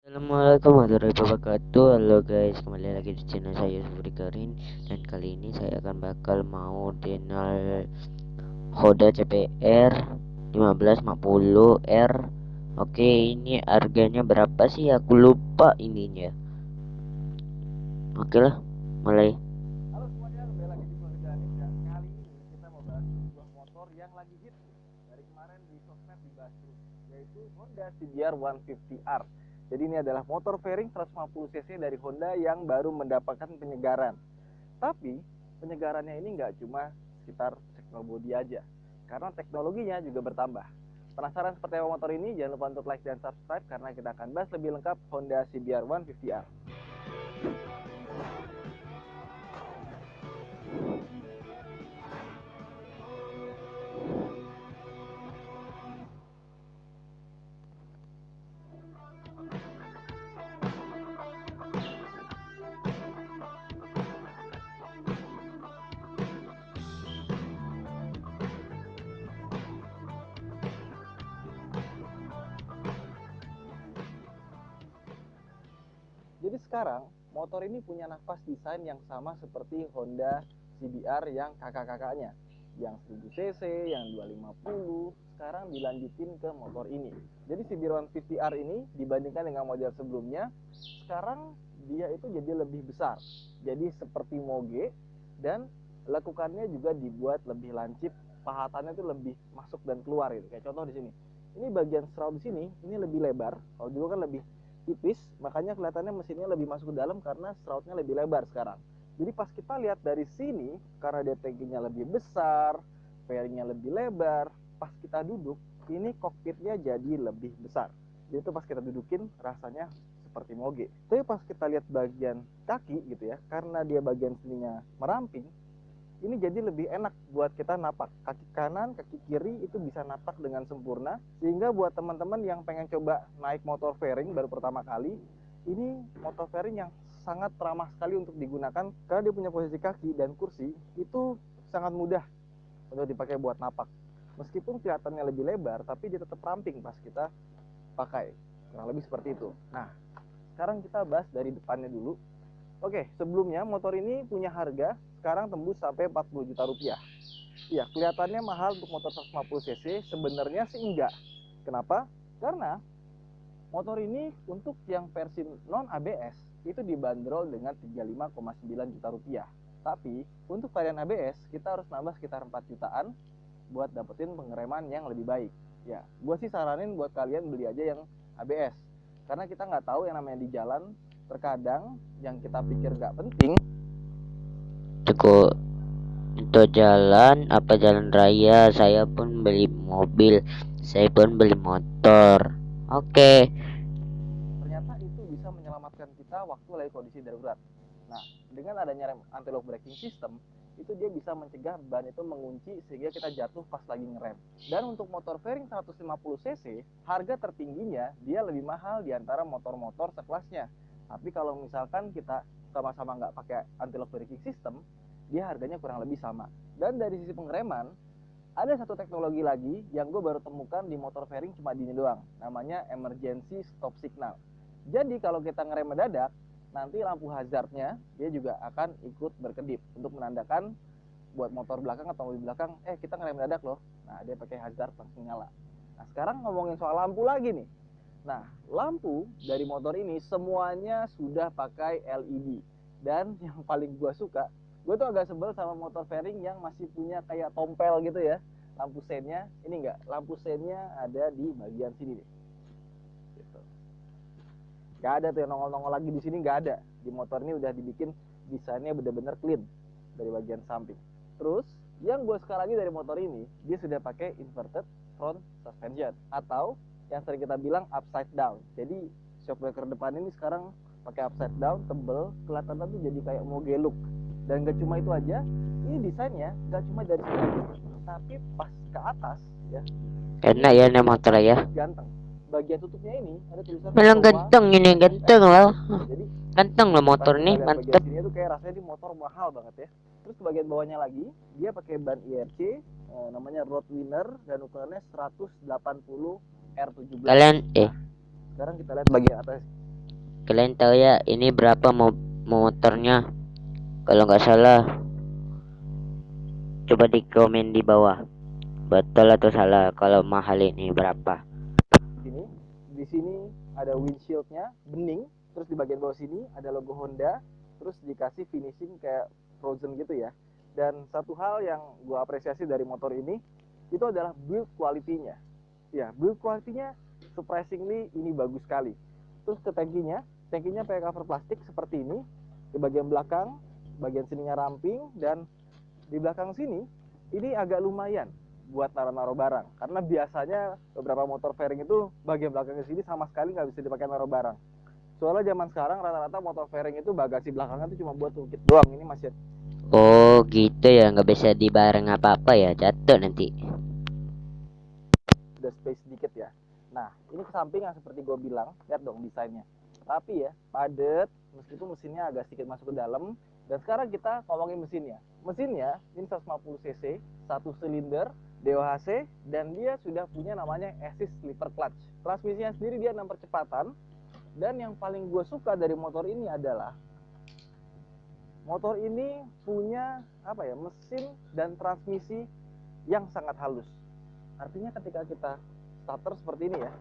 Assalamualaikum warahmatullahi wabarakatuh. Halo guys, kembali lagi di channel saya Subri Karin. Dan kali ini saya akan mau denal Honda CBR 1550R. Oke, ini harganya berapa sih? Aku lupa ininya. Oke lah, mulai. Halo semuanya, kembali lagi di Vlog Janis dan kali ini kita mau bahas sebuah motor yang lagi hits nih. Dari kemarin di sosmed dibahas terus, yaitu Honda CBR 150R. Jadi ini adalah motor fairing 150 cc dari Honda yang baru mendapatkan penyegaran. Tapi penyegarannya ini nggak cuma sekitar sektor bodi aja, karena teknologinya juga bertambah. Penasaran seperti apa motor ini? Jangan lupa untuk like dan subscribe karena kita akan bahas lebih lengkap Honda CBR 150R. Jadi sekarang motor ini punya nafas desain yang sama seperti Honda CBR yang kakak-kakaknya, yang 1000 cc, yang 250, sekarang dilanjutin ke motor ini. Jadi CBR 150R ini dibandingkan dengan model sebelumnya, sekarang dia itu jadi lebih besar. Jadi seperti moge, dan lekukannya juga dibuat lebih lancip, pahatannya itu lebih masuk dan keluar gitu. Kayak contoh di sini. Ini bagian shroud di sini, ini lebih lebar. Kalau dulu kan lebih tipis, makanya kelihatannya mesinnya lebih masuk ke dalam karena shroudnya lebih lebar sekarang. Jadi pas kita lihat dari sini, karena DTG-nya lebih besar, fairingnya lebih lebar, pas kita duduk, ini kokpitnya jadi lebih besar. Jadi itu pas kita dudukin rasanya seperti moge. Tapi pas kita lihat bagian kaki gitu ya, karena dia bagian sininya meramping, ini jadi lebih enak buat kita napak. Kaki kanan, kaki kiri itu bisa napak dengan sempurna, sehingga buat teman-teman yang pengen coba naik motor fairing baru pertama kali, ini motor fairing yang sangat ramah sekali untuk digunakan karena dia punya posisi kaki dan kursi itu sangat mudah untuk dipakai buat napak. Meskipun kelihatannya lebih lebar, tapi dia tetap ramping pas kita pakai. Kurang lebih seperti itu. Nah, sekarang kita bahas dari depannya dulu. Oke, sebelumnya motor ini punya harga sekarang tembus sampai 40 juta rupiah. Iya, kelihatannya mahal untuk motor 150 cc, sebenarnya sih enggak. Kenapa? Karena motor ini untuk yang versi non ABS itu dibanderol dengan 35,9 juta rupiah. Tapi untuk varian ABS kita harus nambah sekitar 4 jutaan buat dapetin pengereman yang lebih baik. Ya, gue sih saranin buat kalian beli aja yang ABS. Karena kita nggak tahu yang namanya di jalan, terkadang yang kita pikir nggak penting. Cukup untuk jalan apa jalan raya, saya pun beli mobil, saya pun beli motor. Oke. Ternyata itu bisa menyelamatkan kita waktu lagi kondisi darurat. Nah, dengan adanya rem anti-lock braking system, itu dia bisa mencegah ban itu mengunci sehingga kita jatuh pas lagi ngerem. Dan untuk motor fairing 150 cc, harga tertingginya dia lebih mahal di antara motor-motor sekelasnya. Tapi kalau misalkan kita sama-sama nggak pakai anti-lock braking system, dia harganya kurang lebih sama. Dan dari sisi pengereman, ada satu teknologi lagi yang gue baru temukan di motor fairing cuma di ini doang, namanya emergency stop signal. Jadi kalau kita ngerem mendadak, nanti lampu hazardnya dia juga akan ikut berkedip untuk menandakan buat motor belakang atau mobil belakang, kita ngerem mendadak loh. Nah, dia pakai hazard langsung nyala. Nah, sekarang ngomongin soal lampu lagi nih. Nah, lampu dari motor ini semuanya sudah pakai LED. Dan yang paling gue suka, gue tuh agak sebel sama motor fairing yang masih punya kayak tompel gitu ya. Lampu sennya, ini enggak, lampu sennya ada di bagian sini nih. Gitu. Gak ada tuh yang nongol-nongol lagi di sini, gak ada. Di motor ini udah dibikin desainnya bener-bener clean dari bagian samping. Terus, yang gue suka lagi dari motor ini, dia sudah pakai inverted front suspension atau yang sering kita bilang upside down. Jadi shock breaker depan ini sekarang pakai upside down, tebel, kelihatan tuh jadi kayak moge look. Dan gak cuma itu aja, ini desainnya gak cuma dari sini, tapi pas ke atas ya, Enak ya nih motor ya. ganteng. Bagian tutupnya ini ada tulisan Bilang Showa ganteng ini, ganteng loh. jadi Ganteng loh pas motor kita nih, lihat bagian mantep. sini tuh kayak rasanya di motor mahal banget ya. Terus ke bagian bawahnya lagi, dia pakai ban IRC, namanya Roadwinner dan ukurannya 180 R17. Kalian Nah, sekarang kita lihat bagian atas. kalian tahu ya ini berapa motornya? Kalau nggak salah, coba di komen di bawah. Betul atau salah? Kalau mahal ini berapa? Di sini ada windshieldnya bening, terus di bagian bawah sini ada logo Honda, terus dikasih finishing kayak frozen gitu ya. Dan satu hal yang gue apresiasi dari motor ini itu adalah build quality-nya. Ya, build quality-nya surprisingly ini bagus sekali. Terus ke tangkinya pakai cover plastik seperti ini. Di bagian belakang, bagian sininya ramping, dan di belakang sini ini agak lumayan buat naruh-naruh barang, karena biasanya beberapa motor fairing itu bagian belakangnya sini sama sekali nggak bisa dipakai naruh barang. Soalnya zaman sekarang rata-rata motor fairing itu bagasi belakangnya itu cuma buat ungkit doang, ini masih Oh gitu ya, nggak bisa dibareng apa-apa ya, jatuh nanti. ada space sedikit ya. Nah, ini ke samping yang seperti gue bilang, lihat dong desainnya. Tapi ya, padat, meskipun mesinnya agak sedikit masuk ke dalam. Dan sekarang kita ngomongin mesinnya. Mesinnya ini 150 cc, 1 silinder, DOHC, dan dia sudah punya namanya assist slipper clutch. Transmisinya sendiri dia 6 percepatan. Dan yang paling gue suka dari motor ini adalah motor ini punya mesin dan transmisi yang sangat halus. Artinya ketika kita starter seperti ini ya,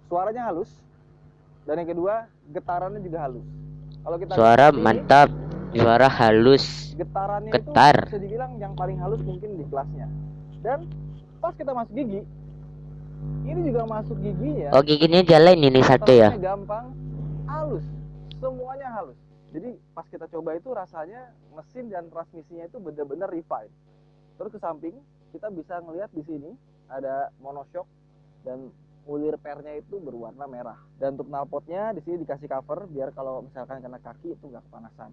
suaranya halus, dan yang kedua getarannya juga halus. Kalau kita Suara mantap, suara halus, getarannya getar. itu bisa dibilang yang paling halus mungkin di kelasnya. Dan pas kita masuk gigi, ini juga masuk giginya. Oh giginya jalan ini satu ya. Gampang, halus, semuanya halus. Jadi pas kita coba itu rasanya mesin dan transmisinya itu benar-benar refined. Terus ke samping kita bisa ngelihat di sini ada monoshock dan ulir pernya itu berwarna merah. Dan untuk knalpotnya di sini dikasih cover biar kalau misalkan kena kaki itu nggak kepanasan.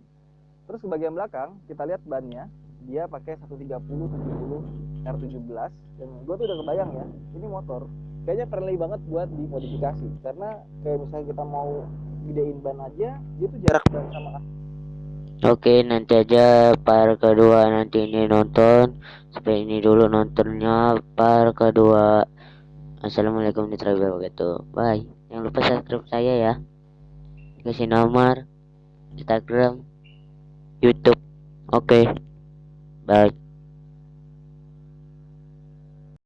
Terus ke bagian belakang kita lihat bannya, dia pakai 130/70 R17 dan gue tuh udah kebayang ya, ini motor kayaknya friendly banget buat dimodifikasi, karena kayak misalnya kita mau gedein ban aja, dia tuh jarak ban sama. Oke, nanti aja par kedua nanti ini nonton. Sampai ini dulu nontonnya par kedua. Assalamualaikum warahmatullahi wabarakatuh. Bye. Jangan lupa subscribe saya ya. Kasih nomor Instagram, YouTube. Oke. Bye.